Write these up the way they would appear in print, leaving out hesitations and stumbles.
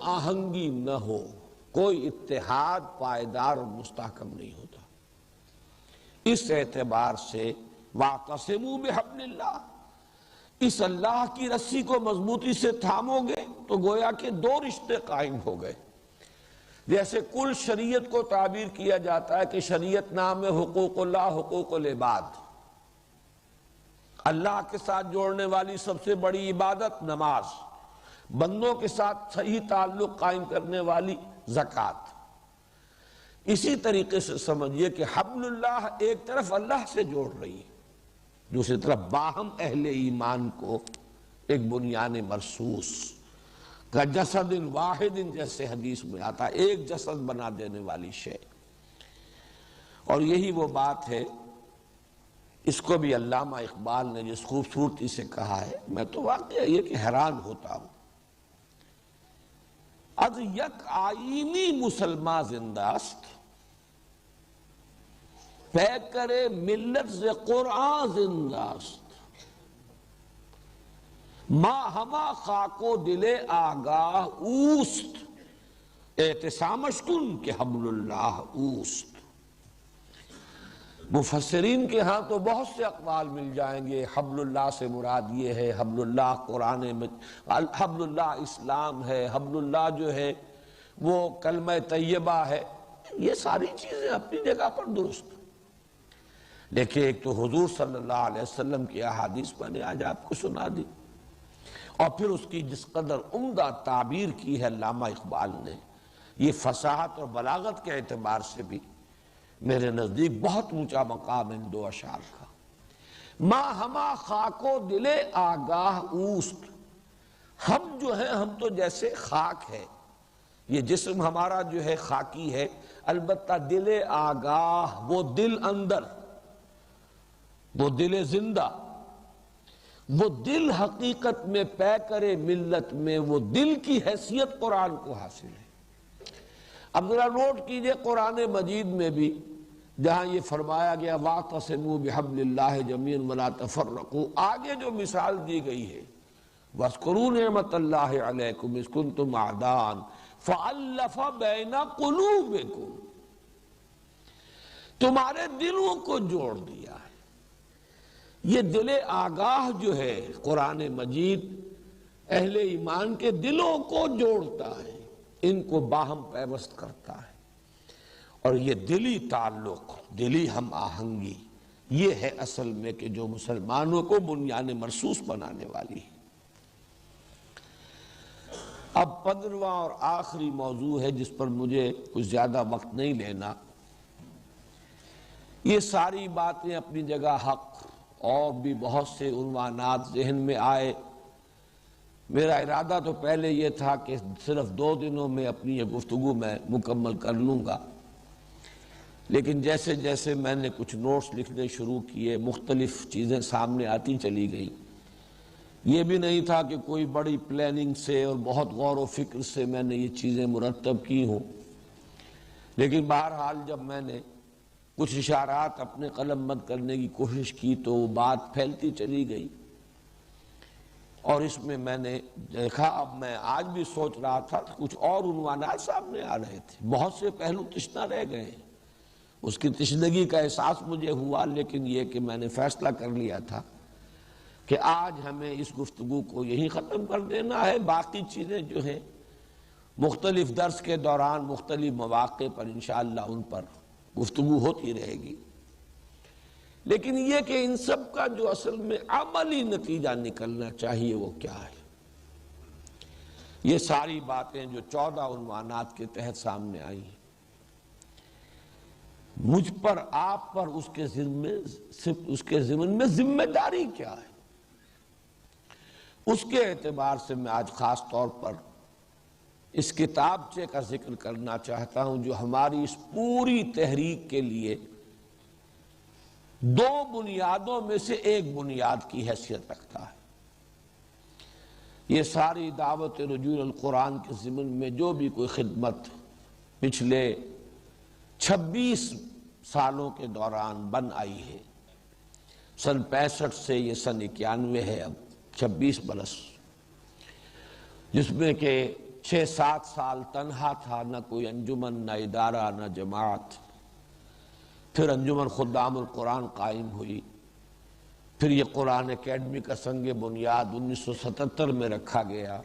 آہنگی نہ ہو کوئی اتحاد پائیدار اور مستحکم نہیں ہوتا۔ اس اعتبار سے وَاعْتَصِمُوا بِحَبْلِ اللَّهِ، اس اللہ کی رسی کو مضبوطی سے تھامو گے تو گویا کہ دو رشتے قائم ہو گئے۔ جیسے کل شریعت کو تعبیر کیا جاتا ہے کہ شریعت نام ہے حقوق اللہ، حقوق العباد، اللہ کے ساتھ جوڑنے والی سب سے بڑی عبادت نماز، بندوں کے ساتھ صحیح تعلق قائم کرنے والی زکوٰۃ۔ اسی طریقے سے سمجھیے کہ حبل اللہ ایک طرف اللہ سے جوڑ رہی ہے، دوسری طرف باہم اہل ایمان کو ایک بنیان مرصوص کا جسد واحد، جیسے حدیث میں آتا ہے، ایک جسد بنا دینے والی شے۔ اور یہی وہ بات ہے، اس کو بھی علامہ اقبال نے جس خوبصورتی سے کہا ہے، میں تو واقعہ یہ کہ حیران ہوتا ہوں۔ از یک آئینی مسلمہ زنداست، پے کرے ملت ز قرآن زنداست، ما ہما خاک و دل آگاہ اوست، اعتصامش کن کہ حبل اللہ اوست۔ مفسرین کے ہاں تو بہت سے اقوال مل جائیں گے، حبل اللہ سے مراد یہ ہے، حبل اللہ قرآن میں، حبل اللہ اسلام ہے، حبل اللہ جو ہے وہ کلمہ طیبہ ہے، یہ ساری چیزیں اپنی جگہ پر درست۔ لیکن ایک تو حضور صلی اللہ علیہ وسلم کی احادیث میں نے آج آپ کو سنا دی، اور پھر اس کی جس قدر عمدہ تعبیر کی ہے علامہ اقبال نے، یہ فصاحت اور بلاغت کے اعتبار سے بھی میرے نزدیک بہت اونچا مقام ان دو اشعار کا۔ ما ہما خاک و دل آگاہ اوست، ہم جو ہیں ہم تو جیسے خاک ہے، یہ جسم ہمارا جو ہے خاکی ہے، البتہ دل آگاہ، وہ دل اندر، وہ دل زندہ، وہ دل حقیقت میں پے کرے ملت میں، وہ دل کی حیثیت قرآن کو حاصل ہے۔ اب ذرا نوٹ کیجئے قرآن مجید میں بھی جہاں یہ فرمایا گیا وَاعْتَصِمُوا بِحَبْلِ اللَّهِ جَمِيعًا وَلَا تَفَرَّقُوا، آگے جو مثال دی گئی ہے وَاذْكُرُوا نِعْمَةَ اللَّهِ عَلَيْكُمْ إِذْ كُنْتُمْ أَعْدَاءً فَأَلَّفَ بَيْنَ قُلُوبِكُمْ، تمہارے دلوں کو جوڑ دیا ہے۔ یہ دل آگاہ جو ہے قرآن مجید اہل ایمان کے دلوں کو جوڑتا ہے، ان کو باہم پیوست کرتا ہے، اور یہ دلی تعلق، دلی ہم آہنگی، یہ ہے اصل میں کہ جو مسلمانوں کو بنیان مرصوص بنانے والی ہے۔ اب 15واں اور آخری موضوع ہے جس پر مجھے کچھ زیادہ وقت نہیں لینا۔ یہ ساری باتیں اپنی جگہ حق، اور بھی بہت سے عنوانات ذہن میں آئے۔ میرا ارادہ تو پہلے یہ تھا کہ صرف 2 دنوں میں اپنی یہ گفتگو میں مکمل کر لوں گا، لیکن جیسے جیسے میں نے کچھ نوٹس لکھنے شروع کیے، مختلف چیزیں سامنے آتی چلی گئیں۔ یہ بھی نہیں تھا کہ کوئی بڑی پلاننگ سے اور بہت غور و فکر سے میں نے یہ چیزیں مرتب کی ہوں، لیکن بہرحال جب میں نے کچھ اشارات اپنے قلم بند کرنے کی کوشش کی تو وہ بات پھیلتی چلی گئی، اور اس میں میں نے دیکھا، اب میں آج بھی سوچ رہا تھا کہ کچھ اور عنوانات سامنے آ رہے تھے، بہت سے پہلو تشنہ رہ گئے، اس کی تشنگی کا احساس مجھے ہوا، لیکن یہ کہ میں نے فیصلہ کر لیا تھا کہ آج ہمیں اس گفتگو کو یہیں ختم کر دینا ہے، باقی چیزیں جو ہیں مختلف درس کے دوران مختلف مواقع پر انشاءاللہ ان پر گفتگو ہوتی رہے گی۔ لیکن یہ کہ ان سب کا جو اصل میں عملی نتیجہ نکلنا چاہیے وہ کیا ہے؟ یہ ساری باتیں جو 14 عنوانات کے تحت سامنے آئی ہیں، مجھ پر، آپ پر اس کے ضمن میں ذمہ داری کیا ہے، اس کے اعتبار سے میں آج خاص طور پر اس کتابچے کا ذکر کرنا چاہتا ہوں جو ہماری اس پوری تحریک کے لیے 2 بنیادوں میں سے ایک بنیاد کی حیثیت رکھتا ہے۔ یہ ساری دعوت رجوع القرآن کے ضمن میں جو بھی کوئی خدمت پچھلے 26 سالوں کے دوران بن آئی ہے، سن 65 سے یہ سن 91 ہے، اب 26 برس، جس میں کہ 6-7 سال تنہا تھا، نہ کوئی انجمن، نہ ادارہ، نہ جماعت۔ پھر انجمن خدام القرآن قائم ہوئی، پھر یہ قرآن اکیڈمی کا سنگ بنیاد 1977 میں رکھا گیا۔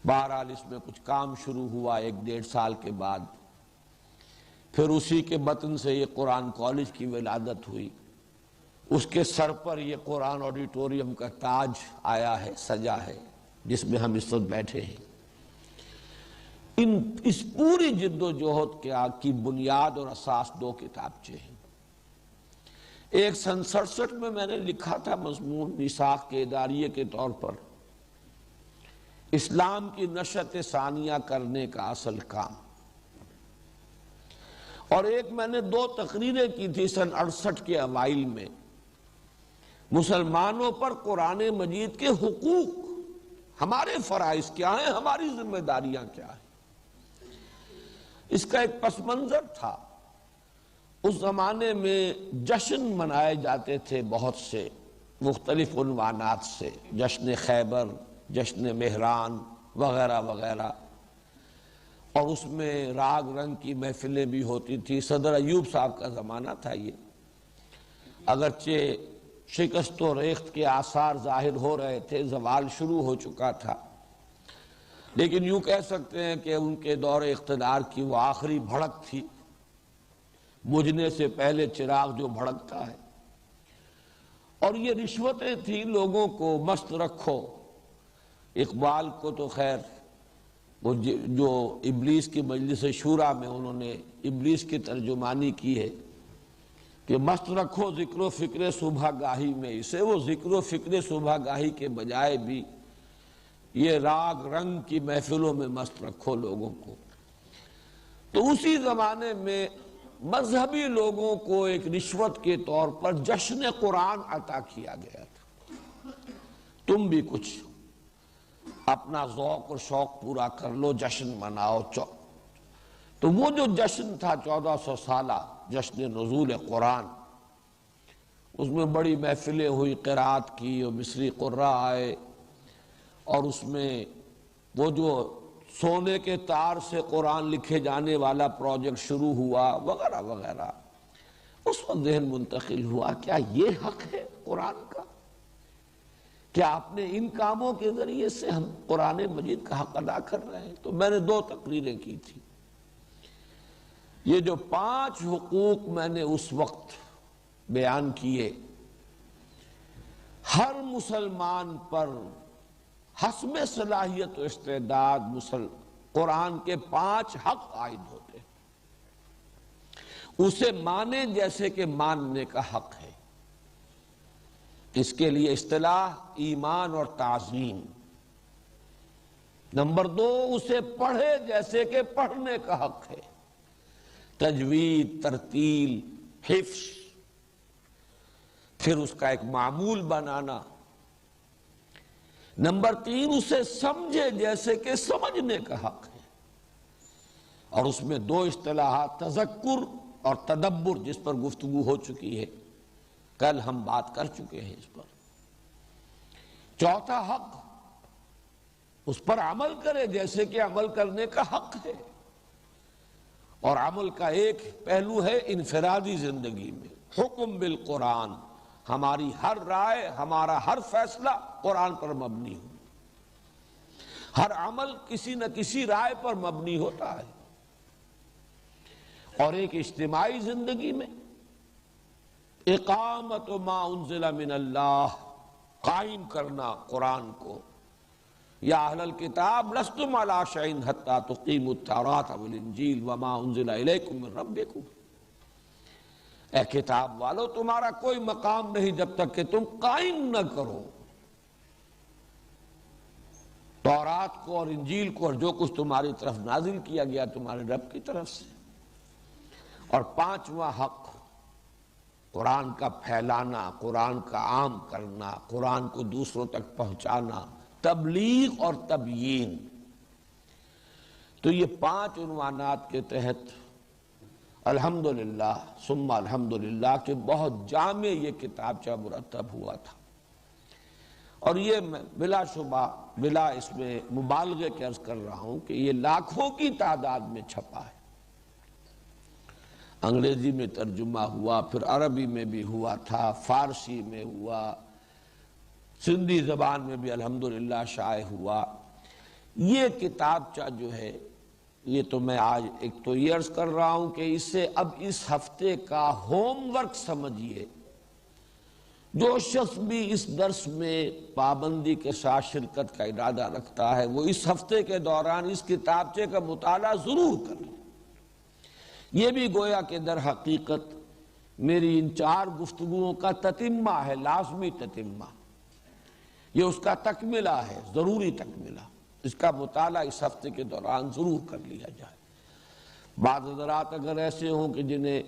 بہرحال اس میں کچھ کام شروع ہوا 1-1.5 سال کے بعد، پھر اسی کے بطن سے یہ قرآن کالج کی ولادت ہوئی، اس کے سر پر یہ قرآن آڈیٹوریم کا تاج آیا ہے، سجا ہے، جس میں ہم اس وقت بیٹھے ہیں۔ اس پوری جد و جہد کی بنیاد اور اساس 2 کتابچے ہیں۔ ایک 67 میں نے لکھا تھا مضمون میثاق کے اداریے کے طور پر، اسلام کی نشأت ثانیہ کرنے کا اصل کام، اور ایک میں نے 2 تقریریں کی تھی 68 کے اوائل میں، مسلمانوں پر قرآن مجید کے حقوق، ہمارے فرائض کیا ہیں، ہماری ذمہ داریاں کیا ہیں۔ اس کا ایک پس منظر تھا، اس زمانے میں جشن منائے جاتے تھے بہت سے مختلف عنوانات سے، جشن خیبر، جشن مہران وغیرہ وغیرہ، اور اس میں راگ رنگ کی محفلیں بھی ہوتی تھی۔ صدر ایوب صاحب کا زمانہ تھا یہ، اگرچہ شکست و ریخت کے آثار ظاہر ہو رہے تھے، زوال شروع ہو چکا تھا، لیکن یوں کہہ سکتے ہیں کہ ان کے دور اقتدار کی وہ آخری بھڑک تھی، بجھنے سے پہلے چراغ جو بھڑکتا ہے۔ اور یہ رشوتیں تھیں، لوگوں کو مست رکھو۔ اقبال کو تو خیر وہ جو ابلیس کی مجلس شورا میں انہوں نے ابلیس کی ترجمانی کی ہے کہ مست رکھو ذکر و فکر صبح گاہی میں، اسے وہ ذکر و فکر صبح گاہی کے بجائے بھی یہ راگ رنگ کی محفلوں میں مست رکھو لوگوں کو۔ تو اسی زمانے میں مذہبی لوگوں کو ایک رشوت کے طور پر جشن قرآن عطا کیا گیا تھا، تم بھی کچھ اپنا ذوق اور شوق پورا کر لو، جشن مناؤ۔ تو وہ جو جشن تھا 1400 سالہ جشن نزول قرآن، اس میں بڑی محفلیں ہوئی قرات کی، اور مصری قراء آئے، اور اس میں وہ جو سونے کے تار سے قرآن لکھے جانے والا پروجیکٹ شروع ہوا وغیرہ وغیرہ۔ اس وقت ذہن منتقل ہوا، کیا یہ حق ہے قرآن کا؟ کیا آپ نے ان کاموں کے ذریعے سے ہم قرآن مجید کا حق ادا کر رہے ہیں؟ تو میں نے 2 تقریریں کی تھی۔ یہ جو 5 حقوق میں نے اس وقت بیان کیے، ہر مسلمان پر حسب صلاحیت و استعداد قرآن کے 5 حق عائد ہوتے ہیں، اسے مانے جیسے کہ ماننے کا حق ہے۔ اس کے لیے اصطلاح ایمان اور تعظیم۔ نمبر 2، اسے پڑھے جیسے کہ پڑھنے کا حق ہے، تجوید، ترتیل، حفظ، پھر اس کا ایک معمول بنانا۔ نمبر 3، اسے سمجھے جیسے کہ سمجھنے کا حق ہے، اور اس میں 2 اصطلاحات، تذکر اور تدبر، جس پر گفتگو ہو چکی ہے، کل ہم بات کر چکے ہیں اس پر۔ 4تھا حق، اس پر عمل کرے جیسے کہ عمل کرنے کا حق ہے، اور عمل کا ایک پہلو ہے انفرادی زندگی میں، حکم بالقرآن، ہماری ہر رائے، ہمارا ہر فیصلہ قرآن پر مبنی ہو، ہر عمل کسی نہ کسی رائے پر مبنی ہوتا ہے۔ اور ایک اجتماعی زندگی میں اقامت ما انزل من اللہ، قائم کرنا قرآن کو۔ یا اہل الکتاب لستم علی شیء حتی تقیموا التوراۃ والانجیل وما انزل الیکم من ربکم، اے کتاب والو تمہارا کوئی مقام نہیں جب تک کہ تم قائم نہ کرو تورات کو اور انجیل کو، اور جو کچھ تمہاری طرف نازل کیا گیا تمہارے رب کی طرف سے۔ اور 5واں حق، قرآن کا پھیلانا، قرآن کا عام کرنا، قرآن کو دوسروں تک پہنچانا، تبلیغ اور تبیین۔ تو یہ 5 عنوانات کے تحت الحمدللہ ثم الحمدللہ کہ بہت جامع یہ کتابچہ مرتب ہوا تھا، اور یہ میں بلا شبہ بلا اس میں مبالغے کے عرض کر رہا ہوں کہ یہ لاکھوں کی تعداد میں چھپا ہے۔ انگریزی میں ترجمہ ہوا، پھر عربی میں بھی ہوا تھا، فارسی میں ہوا، سندھی زبان میں بھی الحمدللہ شائع ہوا۔ یہ کتابچہ جو ہے، یہ تو میں آج ایک تو یہ عرض کر رہا ہوں کہ اسے اب اس ہفتے کا ہوم ورک سمجھیے۔ جو شخص بھی اس درس میں پابندی کے ساتھ شرکت کا ارادہ رکھتا ہے وہ اس ہفتے کے دوران اس کتابچے کا مطالعہ ضرور کر لے۔ یہ بھی گویا کہ در حقیقت میری ان 4 گفتگوؤں کا تتمہ ہے، لازمی تتمہ، یہ اس کا تکملہ ہے، ضروری تکملہ۔ اس کا مطالعہ اس ہفتے کے دوران ضرور کر لیا جائے۔ بعض حضرات اگر ایسے ہوں کہ جنہیں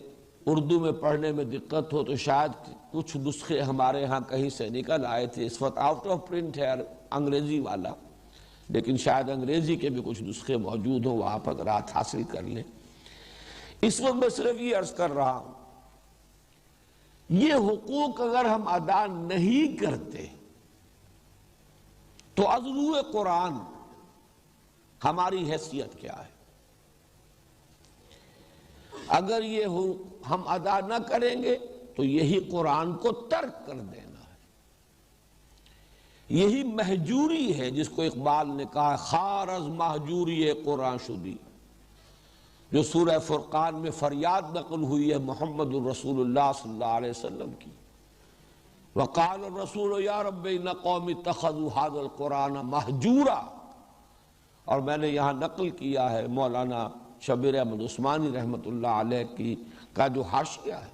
اردو میں پڑھنے میں دقت ہو تو شاید کچھ نسخے ہمارے ہاں کہیں سے نکل آئے تھے، اس وقت آؤٹ آف پرنٹ ہے انگریزی والا، لیکن شاید انگریزی کے بھی کچھ نسخے موجود ہوں، وہاں پر حضرات حاصل کر لیں۔ اس وقت میں صرف یہ عرض کر رہا ہوں، یہ حقوق اگر ہم ادا نہیں کرتے تو از روئے قرآن ہماری حیثیت کیا ہے؟ اگر یہ ہم ادا نہ کریں گے تو یہی قرآن کو ترک کر دینا ہے، یہی مہجوری ہے جس کو اقبال نے کہا خار از مہجوری قرآن شدی، جو سورہ فرقان میں فریاد نقل ہوئی ہے محمد الرسول اللہ صلی اللہ علیہ وسلم کی۔ وقال الرسول یا رب ان قوم اتخذوا هذا القرآن مہجورا، اور میں نے یہاں نقل کیا ہے مولانا شبیر احمد عثمانی رحمۃ اللہ علیہ کا جو حاشیہ ہے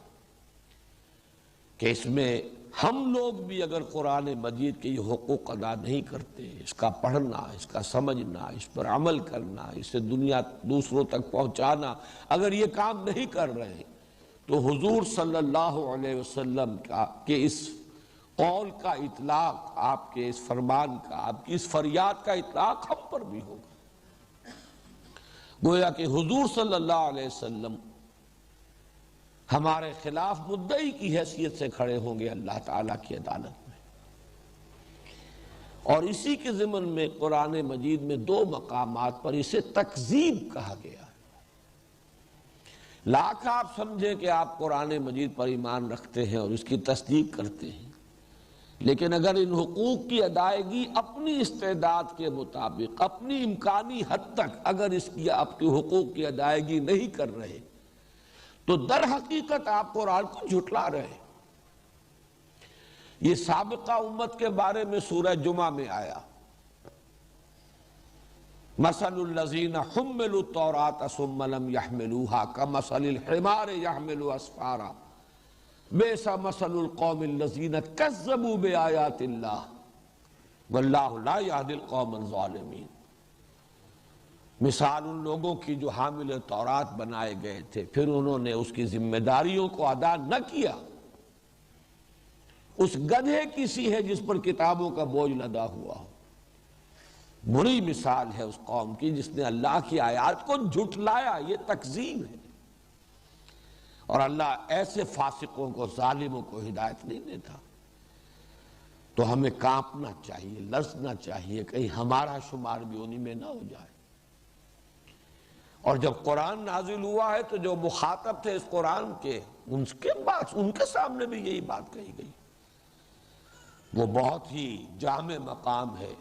کہ اس میں ہم لوگ بھی اگر قرآن مجید کے یہ حقوق ادا نہیں کرتے، اس کا پڑھنا، اس کا سمجھنا، اس پر عمل کرنا، اسے دنیا دوسروں تک پہنچانا، اگر یہ کام نہیں کر رہے تو حضور صلی اللہ علیہ وسلم کے اس قول کا اطلاق، آپ کے اس فرمان کا، آپ کی اس فریاد کا اطلاق ہم پر بھی ہوگا۔ گویا کہ حضور صلی اللہ علیہ وسلم ہمارے خلاف مدعی کی حیثیت سے کھڑے ہوں گے اللہ تعالیٰ کی عدالت میں۔ اور اسی کے ضمن میں قرآن مجید میں 2 مقامات پر اسے تکذیب کہا گیا ہے۔ لاکھ آپ سمجھیں کہ آپ قرآن مجید پر ایمان رکھتے ہیں اور اس کی تصدیق کرتے ہیں، لیکن اگر ان حقوق کی ادائیگی اپنی استعداد کے مطابق، اپنی امکانی حد تک اگر اس کی آپ کے حقوق کی ادائیگی نہیں کر رہے تو در حقیقت آپ قرآن کو جھٹلا رہے ہیں۔ یہ سابقہ امت کے بارے میں سورہ جمعہ میں آیا، مثل الذین حملوا التوراة ثم لم يحملوها كمثل الحمار يحمل اسفارا بئس مثل القوم الذین کذبوا بآیات اللہ واللہ لا یہدی القوم الظالمین۔ مثال ان لوگوں کی جو حامل تورات بنائے گئے تھے، پھر انہوں نے اس کی ذمہ داریوں کو ادا نہ کیا، اس گدھے کی سی ہے جس پر کتابوں کا بوجھ لدا ہوا ہو۔ بری مثال ہے اس قوم کی جس نے اللہ کی آیات کو جھٹلایا، یہ تکذیب ہے۔ اور اللہ ایسے فاسقوں کو، ظالموں کو ہدایت نہیں دیتا۔ تو ہمیں کانپنا چاہیے، لرزنا چاہیے، کہیں ہمارا شمار بھی انہی میں نہ ہو جائے۔ اور جب قرآن نازل ہوا ہے تو جو مخاطب تھے اس قرآن کے، ان کے سامنے بھی یہی بات کہی گئی۔ وہ بہت ہی جامع مقام ہے۔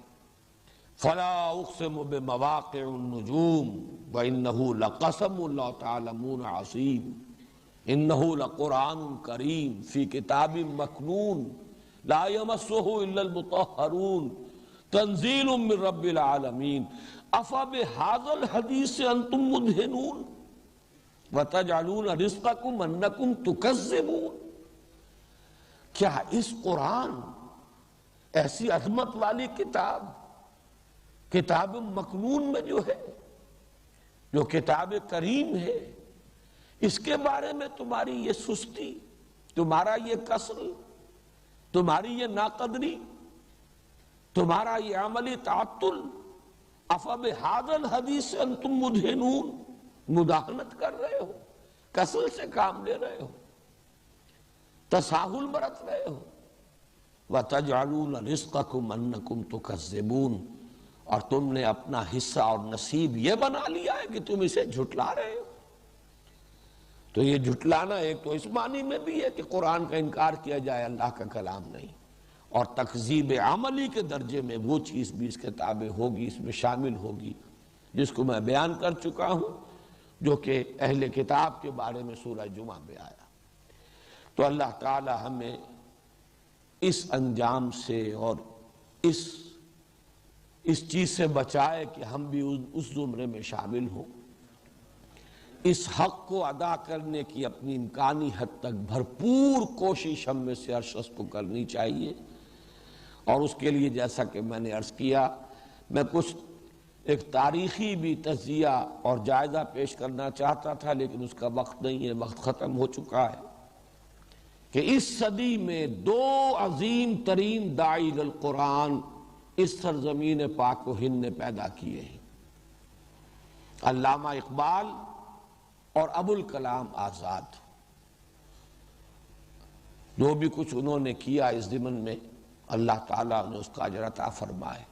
فلا اقسم بمواقع النجوم وانہ لقسم لا تعلمون عظیم انہ لقرآن کریم فی کتاب مکنون لا یمسہ الا المطہرون تنزیل من رب العالمین افبہذا الحدیث انتم مدہنون وتجعلون رزقکم انکم تکذبون۔ کیا اس قرآن، ایسی عظمت والی کتاب مکنون میں جو ہے، جو کتاب کریم ہے، اس کے بارے میں تمہاری یہ سستی، تمہارا یہ کسل، تمہاری یہ ناقدری، تمہارا یہ عملی تعطل، افبہذا الحدیث انتم مدہنون، مداہنت کر رہے ہو، کسل سے کام لے رہے ہو، تساہل برت رہے ہو۔ وَتَجْعَلُونَ رِزْقَكُمْ أَنَّكُمْ تُكَذِّبُونَ، اور تم نے اپنا حصہ اور نصیب یہ بنا لیا ہے کہ تم اسے جھٹلا رہے ہو۔ تو یہ جھٹلانا ایک تو اس معنی میں بھی ہے کہ قرآن کا انکار کیا جائے اللہ کا کلام نہیں، اور تکذیب عملی کے درجے میں وہ چیز بھی اس کتابیں ہوگی، اس میں شامل ہوگی، جس کو میں بیان کر چکا ہوں، جو کہ اہل کتاب کے بارے میں سورہ جمعہ میں آیا۔ تو اللہ تعالی ہمیں اس انجام سے اور اس چیز سے بچائے کہ ہم بھی اس زمرے میں شامل ہوں۔ اس حق کو ادا کرنے کی اپنی امکانی حد تک بھرپور کوشش ہم میں سے ہر شخص کو کرنی چاہیے، اور اس کے لیے جیسا کہ میں نے عرض کیا، میں کچھ ایک تاریخی بھی تجزیہ اور جائزہ پیش کرنا چاہتا تھا، لیکن اس کا وقت نہیں ہے، وقت ختم ہو چکا ہے، کہ اس صدی میں دو عظیم ترین داعی القرآن اس سرزمین پاک و ہند نے پیدا کیے ہیں، علامہ اقبال اور ابوالکلام آزاد۔ جو بھی کچھ انہوں نے کیا اس ضمن میں، اللہ تعالیٰ نے اس کا اجر عطا فرمائے۔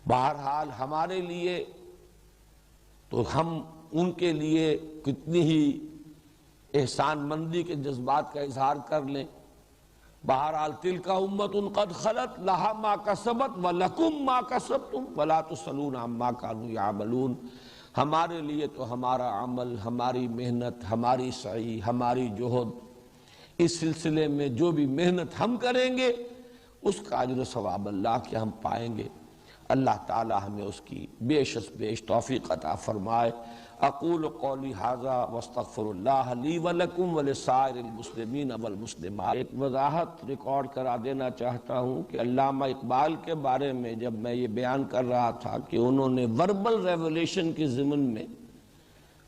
بہرحال ہمارے لیے تو ہم ان کے لیے کتنی ہی احسان مندی کے جذبات کا اظہار کر لیں۔ بہرحال تلک امۃ قد خلت لہا ما کسبت ولکم ما کسبتم ولا تسألون عما کانوا یعملون۔ ہمارے لیے تو ہمارا عمل، ہماری محنت، ہماری سعی، ہماری جہد، اس سلسلے میں جو بھی محنت ہم کریں گے اس کا اجر و ثواب اللہ کے ہم پائیں گے۔ اللہ تعالی ہمیں اس کی بیش از بیش توفیق عطا فرمائے۔ اقول قولی ھذا واستغفر اللہ لی ولکم ولسائر المسلمین والمسلمات۔ ایک وضاحت ریکارڈ کرا دینا چاہتا ہوں کہ علامہ اقبال کے بارے میں جب میں یہ بیان کر رہا تھا کہ انہوں نے وربل ریولیشن کے ضمن میں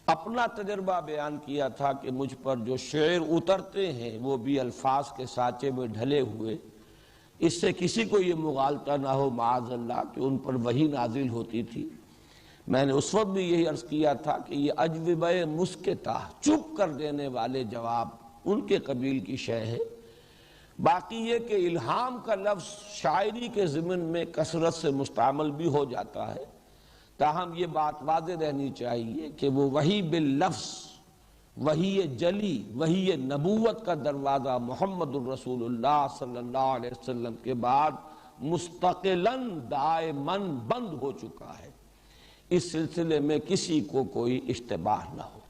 اپنا تجربہ بیان کیا تھا کہ مجھ پر جو شعر اترتے ہیں وہ بھی الفاظ کے سانچے میں ڈھلے ہوئے، اس سے کسی کو یہ مغالطہ نہ ہو معاذ اللہ کہ ان پر وحی نازل ہوتی تھی۔ میں نے اس وقت بھی یہی عرض کیا تھا کہ یہ اجوبہ مسکتہ، چپ کر دینے والے جواب، ان کے قبیل کی شے ہے۔ باقی یہ کہ الہام کا لفظ شاعری کے ضمن میں کثرت سے مستعمل بھی ہو جاتا ہے، تاہم یہ بات واضح رہنی چاہیے کہ وہ وحی باللفظ، وحی جلی، وحی نبوت کا دروازہ محمد الرسول اللہ صلی اللہ علیہ وسلم کے بعد مستقلاً دائماً بند ہو چکا ہے۔ اس سلسلے میں کسی کو کوئی اشتباہ نہ ہو۔